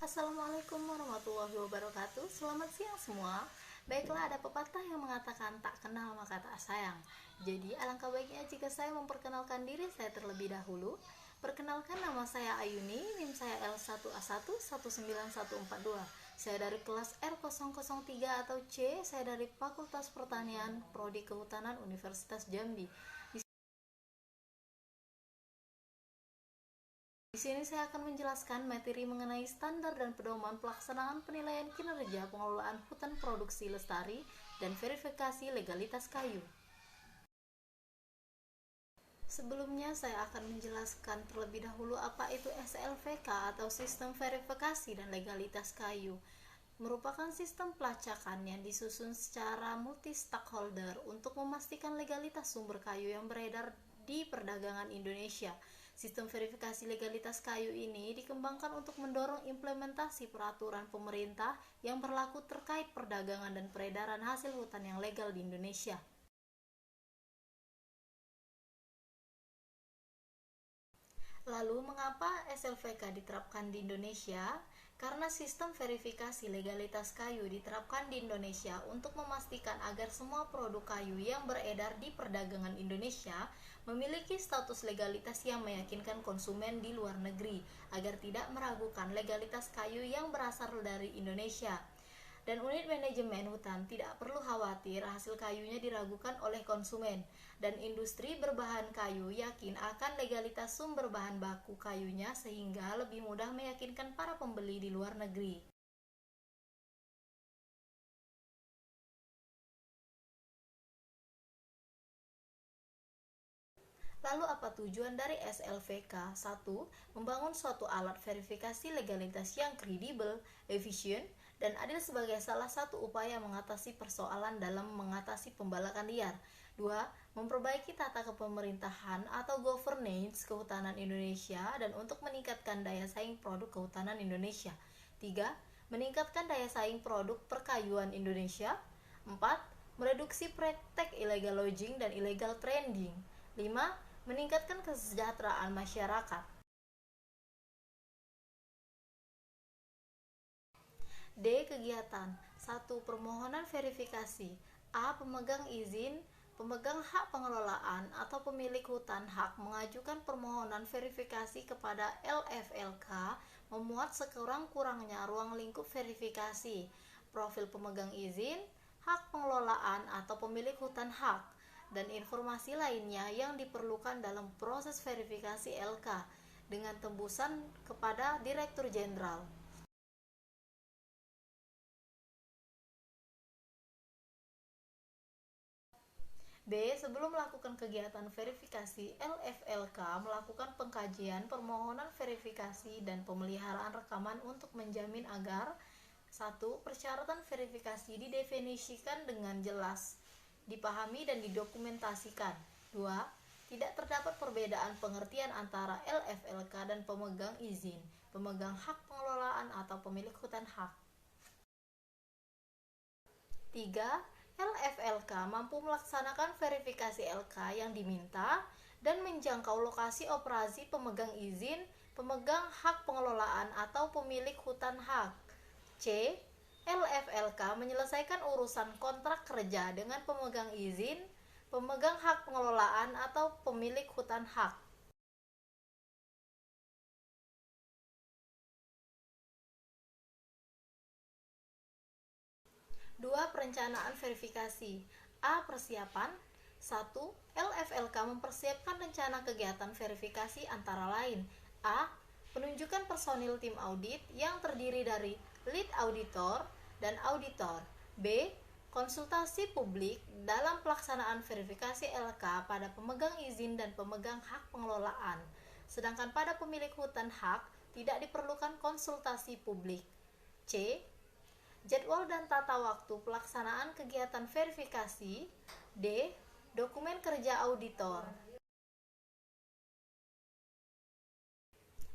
Assalamualaikum warahmatullahi wabarakatuh. Selamat siang semua. Baiklah, ada pepatah yang mengatakan tak kenal maka tak sayang. Jadi alangkah baiknya jika saya memperkenalkan diri saya terlebih dahulu. Perkenalkan, nama saya Ayuni, NIM saya L11119142. Saya dari kelas R003 atau C. Saya dari Fakultas Pertanian Prodi Kehutanan Universitas Jambi. Di sini saya akan menjelaskan materi mengenai standar dan pedoman pelaksanaan penilaian kinerja pengelolaan hutan produksi lestari dan verifikasi legalitas kayu. Sebelumnya saya akan menjelaskan terlebih dahulu apa itu SLVK atau Sistem Verifikasi dan Legalitas Kayu. Merupakan sistem pelacakan yang disusun secara multi-stakeholder untuk memastikan legalitas sumber kayu yang beredar di perdagangan Indonesia. Sistem verifikasi legalitas kayu ini dikembangkan untuk mendorong implementasi peraturan pemerintah yang berlaku terkait perdagangan dan peredaran hasil hutan yang legal di Indonesia. Lalu, mengapa SLVK diterapkan di Indonesia? Karena sistem verifikasi legalitas kayu diterapkan di Indonesia untuk memastikan agar semua produk kayu yang beredar di perdagangan Indonesia memiliki status legalitas yang meyakinkan konsumen di luar negeri, agar tidak meragukan legalitas kayu yang berasal dari Indonesia. Dan unit manajemen hutan tidak perlu khawatir hasil kayunya diragukan oleh konsumen, dan industri berbahan kayu yakin akan legalitas sumber bahan baku kayunya sehingga lebih mudah meyakinkan para pembeli di luar negeri. Lalu apa tujuan dari SLVK? 1. Membangun suatu alat verifikasi legalitas yang kredibel, efisien, dan adil sebagai salah satu upaya mengatasi persoalan dalam mengatasi pembalakan liar. 2. Memperbaiki tata kepemerintahan atau governance kehutanan Indonesia dan untuk meningkatkan daya saing produk kehutanan Indonesia. 3. Meningkatkan daya saing produk perkayuan Indonesia. 4. Mereduksi praktek illegal logging dan illegal trading. 5. Meningkatkan kesejahteraan masyarakat. D. Kegiatan. 1. Permohonan verifikasi. A. Pemegang izin, pemegang hak pengelolaan atau pemilik hutan hak mengajukan permohonan verifikasi kepada LFLK memuat sekurang-kurangnya ruang lingkup verifikasi, profil pemegang izin, hak pengelolaan atau pemilik hutan hak, dan informasi lainnya yang diperlukan dalam proses verifikasi LK dengan tembusan kepada Direktur Jenderal. B. Sebelum melakukan kegiatan verifikasi, LFLK melakukan pengkajian permohonan verifikasi dan pemeliharaan rekaman untuk menjamin agar 1. Persyaratan verifikasi didefinisikan dengan jelas, dipahami dan didokumentasikan. 2. Tidak terdapat perbedaan pengertian antara LFLK dan pemegang izin, pemegang hak pengelolaan atau pemilik hutan hak. 3. LFLK mampu melaksanakan verifikasi LK yang diminta dan menjangkau lokasi operasi pemegang izin, pemegang hak pengelolaan atau pemilik hutan hak. C. LFLK menyelesaikan urusan kontrak kerja dengan pemegang izin, pemegang hak pengelolaan atau pemilik hutan hak. 2. Perencanaan verifikasi. A. Persiapan. 1. LFLK mempersiapkan rencana kegiatan verifikasi antara lain: A. Penunjukan personil tim audit yang terdiri dari lead auditor dan auditor. B. Konsultasi publik dalam pelaksanaan verifikasi LK pada pemegang izin dan pemegang hak pengelolaan, sedangkan pada pemilik hutan hak tidak diperlukan konsultasi publik. C. Jadwal dan tata waktu pelaksanaan kegiatan verifikasi. D. Dokumen kerja auditor.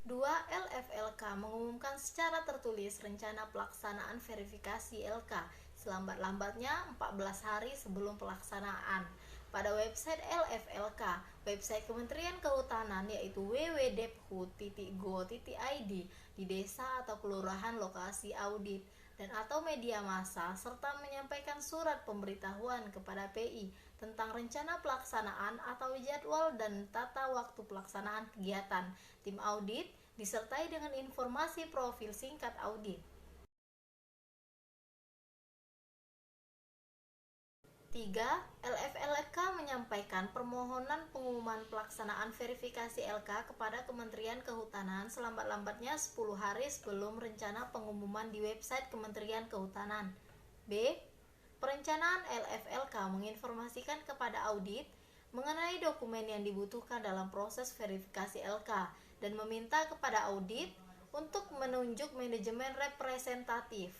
2. LFLK mengumumkan secara tertulis rencana pelaksanaan verifikasi LK selambat-lambatnya 14 hari sebelum pelaksanaan. pada website LFLK, website Kementerian Kehutanan yaitu www.dephu.go.id di desa atau kelurahan lokasi audit dan atau media massa serta menyampaikan surat pemberitahuan kepada PI tentang rencana pelaksanaan atau jadwal dan tata waktu pelaksanaan kegiatan tim audit disertai dengan informasi profil singkat audit. 3. LFLK menyampaikan permohonan pengumuman pelaksanaan verifikasi LK kepada Kementerian Kehutanan selambat-lambatnya 10 hari sebelum rencana pengumuman di website Kementerian Kehutanan. B. Perencanaan LFLK menginformasikan kepada audit mengenai dokumen yang dibutuhkan dalam proses verifikasi LK dan meminta kepada audit untuk menunjuk manajemen representatif.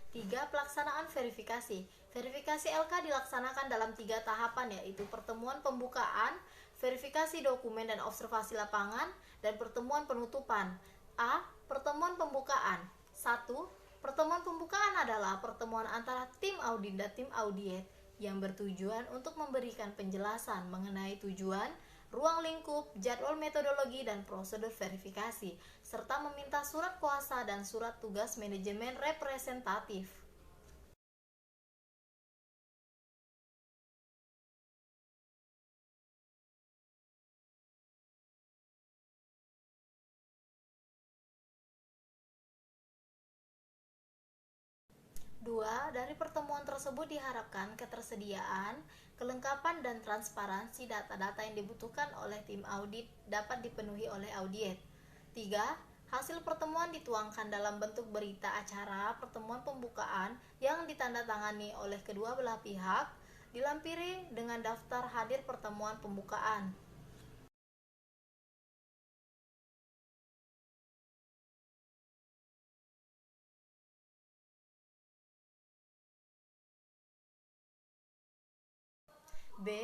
Tiga, pelaksanaan verifikasi. Verifikasi LK dilaksanakan dalam 3 tahapan, yaitu pertemuan pembukaan, verifikasi dokumen dan observasi lapangan, dan pertemuan penutupan. A. Pertemuan pembukaan. 1. Pertemuan pembukaan adalah pertemuan antara tim audit dan tim audit yang bertujuan untuk memberikan penjelasan mengenai tujuan, ruang lingkup, jadwal metodologi dan prosedur verifikasi, serta meminta surat kuasa dan surat tugas manajemen representatif. Dua, dari pertemuan tersebut diharapkan ketersediaan, kelengkapan dan transparansi data-data yang dibutuhkan oleh tim audit dapat dipenuhi oleh audit. 3. Hasil pertemuan dituangkan dalam bentuk berita acara pertemuan pembukaan yang ditandatangani oleh kedua belah pihak, dilampiri dengan daftar hadir pertemuan pembukaan. B.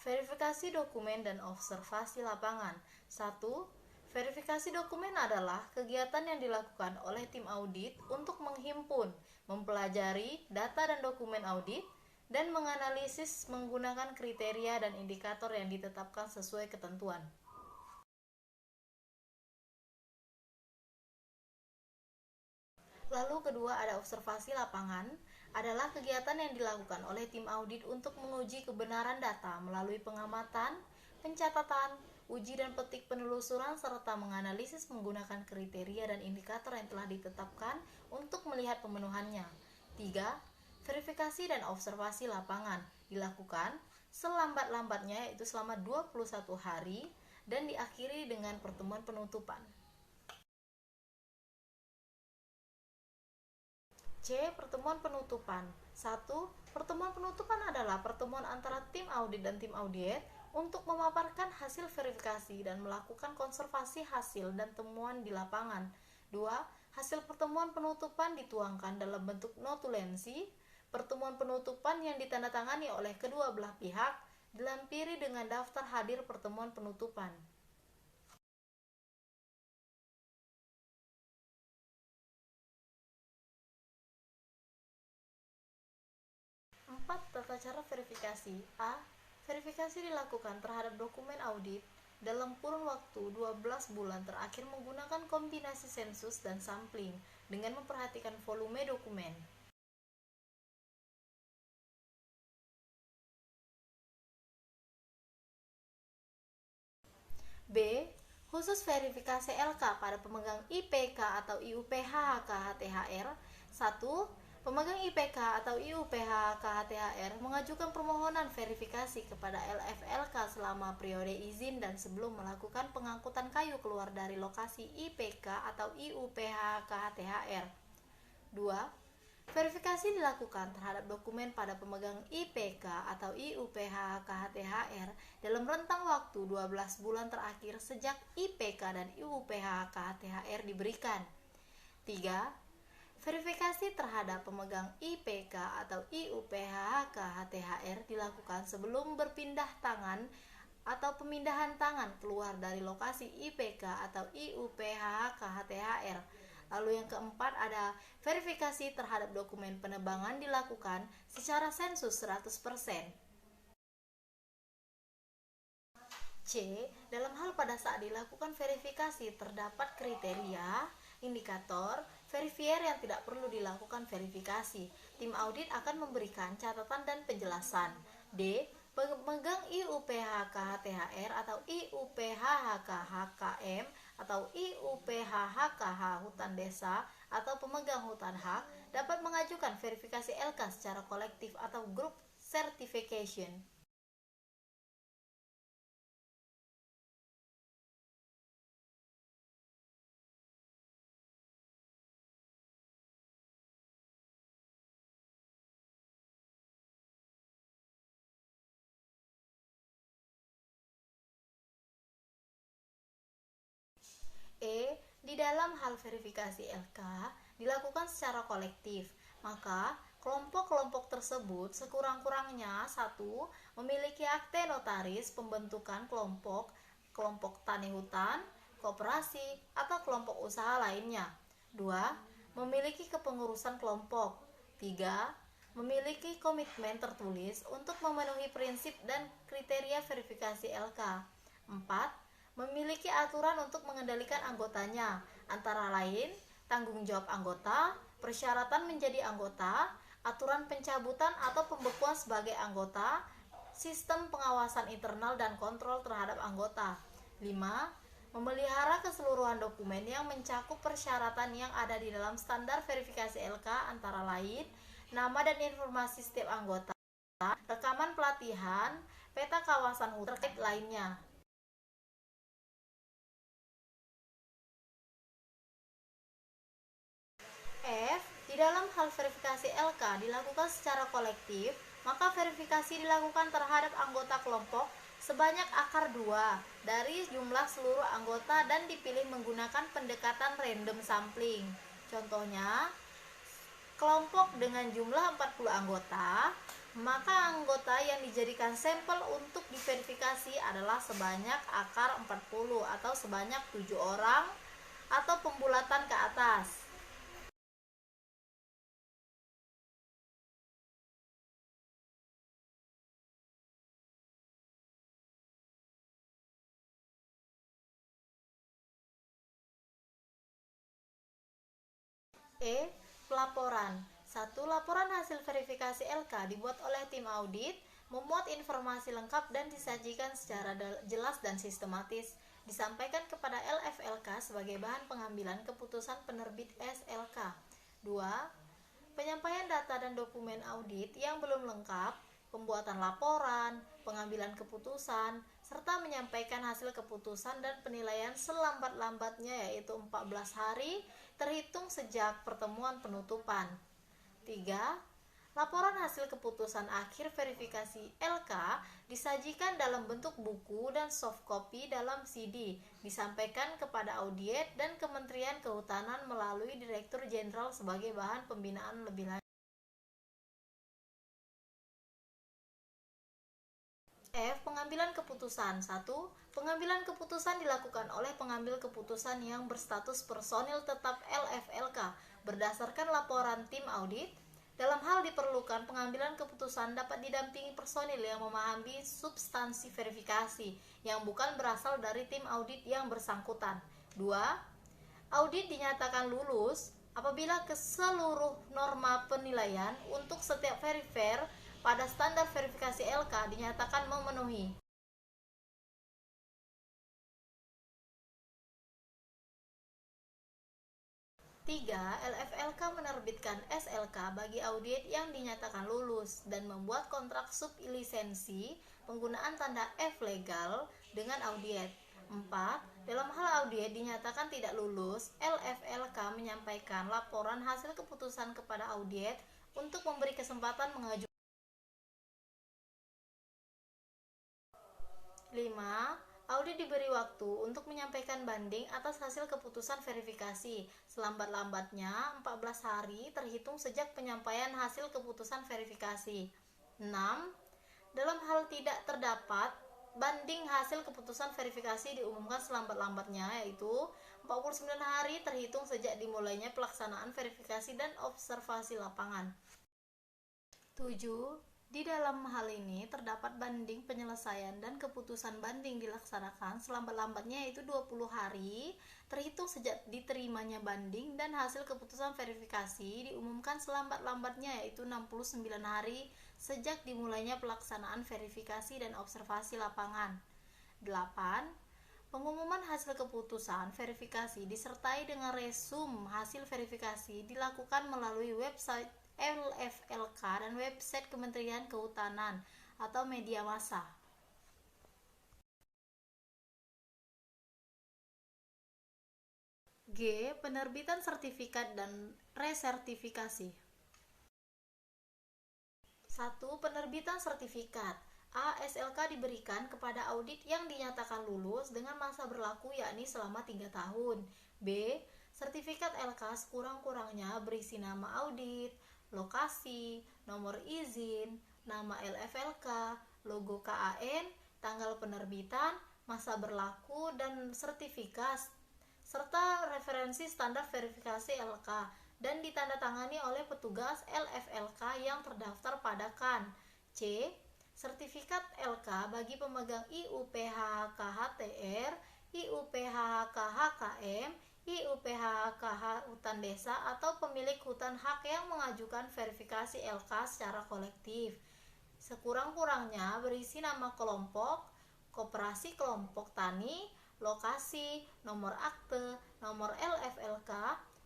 Verifikasi dokumen dan observasi lapangan. 1. Verifikasi dokumen adalah kegiatan yang dilakukan oleh tim audit untuk menghimpun, mempelajari data dan dokumen audit, dan menganalisis menggunakan kriteria dan indikator yang ditetapkan sesuai ketentuan. Lalu kedua ada observasi lapangan, adalah kegiatan yang dilakukan oleh tim audit untuk menguji kebenaran data melalui pengamatan, pencatatan, uji dan petik penelusuran serta menganalisis menggunakan kriteria dan indikator yang telah ditetapkan untuk melihat pemenuhannya. 3. Verifikasi dan observasi lapangan dilakukan selambat-lambatnya yaitu selama 21 hari dan diakhiri dengan pertemuan penutupan. C. Pertemuan penutupan. 1. Pertemuan penutupan adalah pertemuan antara tim audit dan tim audit untuk memaparkan hasil verifikasi dan melakukan konservasi hasil dan temuan di lapangan. 2. Hasil pertemuan penutupan dituangkan dalam bentuk notulensi. Pertemuan penutupan yang ditandatangani oleh kedua belah pihak dilampiri dengan daftar hadir pertemuan penutupan. 4. Tata cara verifikasi. A. Verifikasi dilakukan terhadap dokumen audit dalam kurun waktu 12 bulan terakhir menggunakan kombinasi sensus dan sampling dengan memperhatikan volume dokumen. B. Khusus verifikasi LK pada pemegang IPK atau IUPH KHTHR. 1. Pemegang IPK atau IUPH KHTHR mengajukan permohonan verifikasi kepada LFLK selama periode izin dan sebelum melakukan pengangkutan kayu keluar dari lokasi IPK atau IUPH KHTHR. 2. Verifikasi dilakukan terhadap dokumen pada pemegang IPK atau IUPH KHTHR dalam rentang waktu 12 bulan terakhir sejak IPK dan IUPH KHTHR diberikan. 3. Verifikasi terhadap pemegang IPK atau IUPHK-HTHR dilakukan sebelum berpindah tangan atau pemindahan tangan keluar dari lokasi IPK atau IUPHK-HTHR. Lalu yang keempat ada verifikasi terhadap dokumen penerbangan dilakukan secara sensus 100%. C. Dalam hal pada saat dilakukan verifikasi terdapat kriteria, indikator, verifier yang tidak perlu dilakukan verifikasi. Tim audit akan memberikan catatan dan penjelasan. D. Pemegang IUPHK-HTHR atau IUPHK-HKM atau IUPHKH Hutan Desa atau pemegang hutan hak dapat mengajukan verifikasi LK secara kolektif atau group certification. E. Di dalam hal verifikasi LK dilakukan secara kolektif, maka kelompok-kelompok tersebut sekurang-kurangnya 1. Memiliki akte notaris pembentukan kelompok, kelompok tani hutan, koperasi, atau kelompok usaha lainnya. 2. Memiliki kepengurusan kelompok. 3. Memiliki komitmen tertulis untuk memenuhi prinsip dan kriteria verifikasi LK. 4. Memiliki aturan untuk mengendalikan anggotanya, antara lain tanggung jawab anggota, persyaratan menjadi anggota, aturan pencabutan atau pembekuan sebagai anggota, sistem pengawasan internal dan kontrol terhadap anggota. 5. Memelihara keseluruhan dokumen yang mencakup persyaratan yang ada di dalam standar verifikasi LK, antara lain nama dan informasi setiap anggota, rekaman pelatihan, peta kawasan hutan terkait lainnya. F. Di dalam hal verifikasi LK dilakukan secara kolektif, maka verifikasi dilakukan terhadap anggota kelompok sebanyak akar 2 dari jumlah seluruh anggota dan dipilih menggunakan pendekatan random sampling. Contohnya, kelompok dengan jumlah 40 anggota, maka anggota yang dijadikan sampel untuk diverifikasi adalah sebanyak akar 40 atau sebanyak 7 orang atau pembulatan ke atas. E. Pelaporan. 1. Laporan hasil verifikasi LK dibuat oleh tim audit, memuat informasi lengkap dan disajikan secara jelas dan sistematis, disampaikan kepada LFLK sebagai bahan pengambilan keputusan penerbit SLK. 2. Penyampaian data dan dokumen audit yang belum lengkap, pembuatan laporan, pengambilan keputusan, serta menyampaikan hasil keputusan dan penilaian selambat-lambatnya, yaitu 14 hari terhitung sejak pertemuan penutupan. 3. Laporan hasil keputusan akhir verifikasi LK disajikan dalam bentuk buku dan soft copy dalam CD, disampaikan kepada audit dan Kementerian Kehutanan melalui Direktur Jenderal sebagai bahan pembinaan lebih lanjut. F. Pengambilan keputusan. 1. Pengambilan keputusan dilakukan oleh pengambil keputusan yang berstatus personil tetap LFLK berdasarkan laporan tim audit. Dalam hal diperlukan, pengambilan keputusan dapat didampingi personil yang memahami substansi verifikasi yang bukan berasal dari tim audit yang bersangkutan. 2. Audit dinyatakan lulus apabila seluruh norma penilaian untuk setiap verifier pada standar verifikasi LK dinyatakan memenuhi. 3. LFLK menerbitkan SLK bagi audit yang dinyatakan lulus dan membuat kontrak sublisensi penggunaan tanda F legal dengan audit. 4. Dalam hal audit dinyatakan tidak lulus, LFLK menyampaikan laporan hasil keputusan kepada audit untuk memberi kesempatan mengajukan. 5. Audit diberi waktu untuk menyampaikan banding atas hasil keputusan verifikasi. Selambat-lambatnya 14 hari terhitung sejak penyampaian hasil keputusan verifikasi. 6. Dalam hal tidak terdapat banding hasil keputusan verifikasi diumumkan selambat-lambatnya, yaitu 49 hari terhitung sejak dimulainya pelaksanaan verifikasi dan observasi lapangan. 7. Di dalam hal ini terdapat banding penyelesaian dan keputusan banding dilaksanakan selambat-lambatnya, yaitu 20 hari terhitung sejak diterimanya banding, dan hasil keputusan verifikasi diumumkan selambat-lambatnya, yaitu 69 hari sejak dimulainya pelaksanaan verifikasi dan observasi lapangan. 8. Pengumuman hasil keputusan verifikasi disertai dengan resum hasil verifikasi dilakukan melalui website LFLK dan website Kementerian Kehutanan atau media massa. G. Penerbitan sertifikat dan resertifikasi. 1. Penerbitan sertifikat. A. SLK diberikan kepada audit yang dinyatakan lulus dengan masa berlaku yakni selama 3 tahun. B. Sertifikat LK sekurang-kurangnya berisi nama audit, lokasi, nomor izin, nama LFLK, logo KAN, tanggal penerbitan, masa berlaku, dan sertifikat, serta referensi standar verifikasi LK, dan ditandatangani oleh petugas LFLK yang terdaftar pada KAN. C. Sertifikat LK bagi pemegang IUPHKHTR, IUPHKHKM, IUPHKH hutan desa atau pemilik hutan hak yang mengajukan verifikasi LK secara kolektif. Sekurang-kurangnya berisi nama kelompok, koperasi kelompok tani, lokasi, nomor akte, nomor LFLK,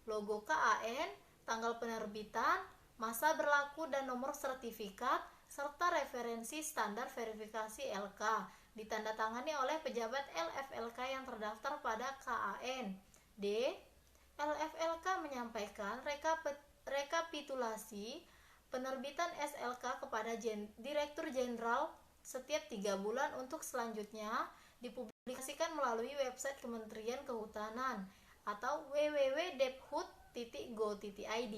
logo KAN, tanggal penerbitan, masa berlaku dan nomor sertifikat, serta referensi standar verifikasi LK, ditandatangani oleh pejabat LFLK yang terdaftar pada KAN. D. LFLK menyampaikan rekapitulasi penerbitan SLK kepada Direktur Jenderal setiap 3 bulan untuk selanjutnya dipublikasikan melalui website Kementerian Kehutanan atau www.debhut.go.id.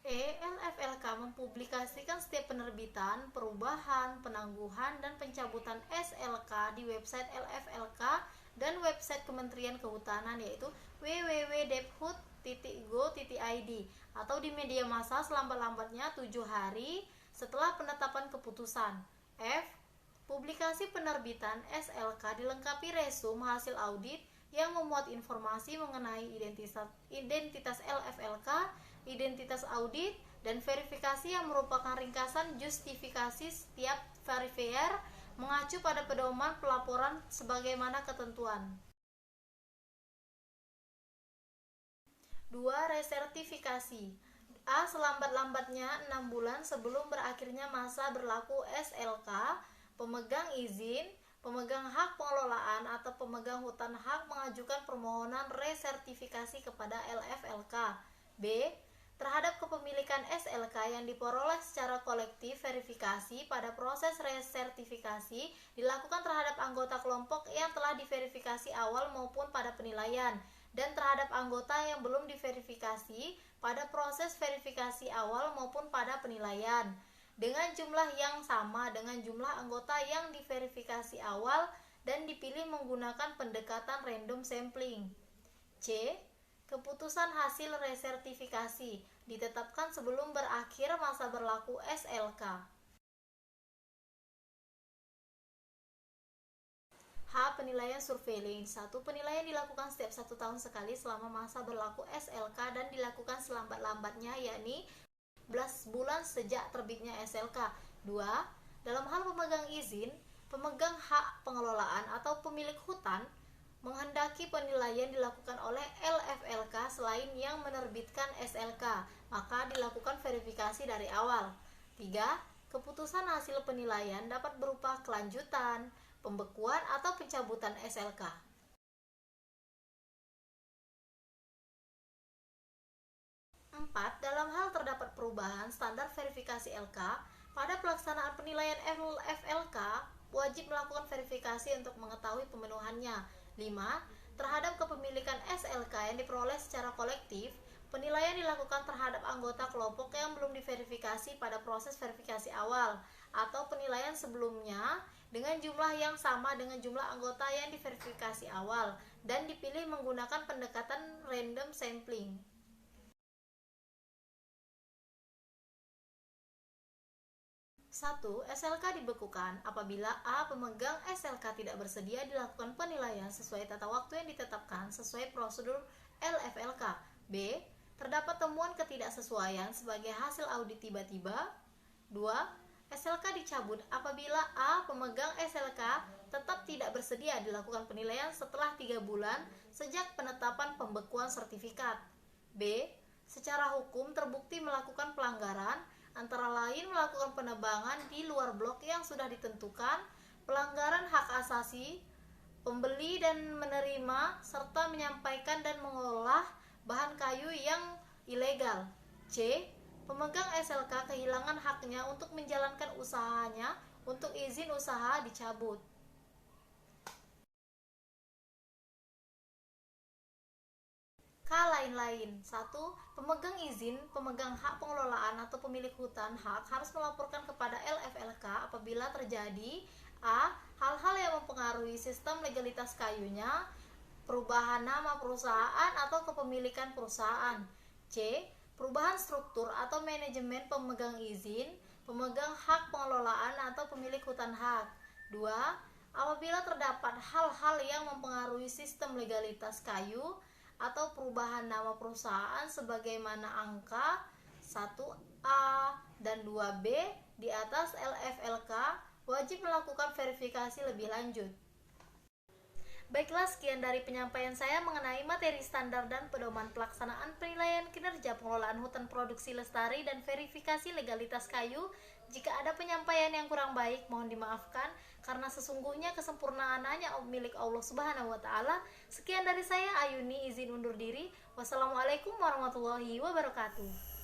LFLK mempublikasikan setiap penerbitan, perubahan, penangguhan, dan pencabutan SLK di website LFLK dan website Kementerian Kehutanan, yaitu www.debhut.go.id, atau di media massa selambat-lambatnya 7 hari setelah penetapan keputusan. F. Publikasi penerbitan SLK dilengkapi resum hasil audit yang memuat informasi mengenai identitas LFLK, identitas audit, dan verifikasi yang merupakan ringkasan justifikasi setiap verifier mengacu pada pedoman pelaporan sebagaimana ketentuan. 2. Resertifikasi. A. Selambat-lambatnya 6 bulan sebelum berakhirnya masa berlaku SLK, pemegang izin, pemegang hak pengelolaan atau pemegang hutan hak mengajukan permohonan resertifikasi kepada LFLK. B. Terhadap kepemilikan SLK yang diperoleh secara kolektif, verifikasi pada proses resertifikasi dilakukan terhadap anggota kelompok yang telah diverifikasi awal maupun pada penilaian, dan terhadap anggota yang belum diverifikasi pada proses verifikasi awal maupun pada penilaian, dengan jumlah yang sama dengan jumlah anggota yang diverifikasi awal dan dipilih menggunakan pendekatan random sampling. C. Keputusan hasil resertifikasi ditetapkan sebelum berakhir masa berlaku SLK. H. Penilaian surveillance. 1. Penilaian dilakukan setiap 1 tahun sekali selama masa berlaku SLK dan dilakukan selambat-lambatnya, yakni 11 bulan sejak terbitnya SLK. 2. Dalam hal pemegang izin, pemegang hak pengelolaan atau pemilik hutan menghendaki penilaian dilakukan oleh LFLK selain yang menerbitkan SLK, maka dilakukan verifikasi dari awal. 3. Keputusan hasil penilaian dapat berupa kelanjutan, pembekuan, atau pencabutan SLK. 4. Dalam hal terdapat perubahan standar verifikasi LK pada pelaksanaan penilaian LFLK, wajib melakukan verifikasi untuk mengetahui pemenuhannya. 5. Terhadap kepemilikan SLK yang diperoleh secara kolektif, penilaian dilakukan terhadap anggota kelompok yang belum diverifikasi pada proses verifikasi awal atau penilaian sebelumnya dengan jumlah yang sama dengan jumlah anggota yang diverifikasi awal dan dipilih menggunakan pendekatan random sampling. 1. SLK dibekukan apabila A. Pemegang SLK tidak bersedia dilakukan penilaian sesuai tata waktu yang ditetapkan sesuai prosedur LFLK. B. Terdapat temuan ketidaksesuaian sebagai hasil audit tiba-tiba. 2. SLK dicabut apabila A. Pemegang SLK tetap tidak bersedia dilakukan penilaian setelah 3 bulan sejak penetapan pembekuan sertifikat. B. Secara hukum terbukti melakukan pelanggaran, antara lain melakukan penebangan di luar blok yang sudah ditentukan, pelanggaran hak asasi, pembeli dan menerima, serta menyampaikan dan mengolah bahan kayu yang ilegal. C. Pemegang SLK kehilangan haknya untuk menjalankan usahanya untuk izin usaha dicabut. K. Lain-lain. 1. Pemegang izin, pemegang hak pengelolaan atau pemilik hutan hak harus melaporkan kepada LFLK apabila terjadi A. Hal-hal yang mempengaruhi sistem legalitas kayunya, perubahan nama perusahaan atau kepemilikan perusahaan. C. Perubahan struktur atau manajemen pemegang izin, pemegang hak pengelolaan atau pemilik hutan hak. 2. Apabila terdapat hal-hal yang mempengaruhi sistem legalitas kayu atau perubahan nama perusahaan sebagaimana angka 1A dan 2B di atas LFLK, wajib melakukan verifikasi lebih lanjut. Baiklah, sekian dari penyampaian saya mengenai materi standar dan pedoman pelaksanaan penilaian kinerja pengelolaan hutan produksi lestari dan verifikasi legalitas kayu. Jika ada penyampaian yang kurang baik, mohon dimaafkan karena sesungguhnya kesempurnaan hanya milik Allah Subhanahu wa taala. Sekian dari saya, Ayuni, izin undur diri. Wassalamualaikum warahmatullahi wabarakatuh.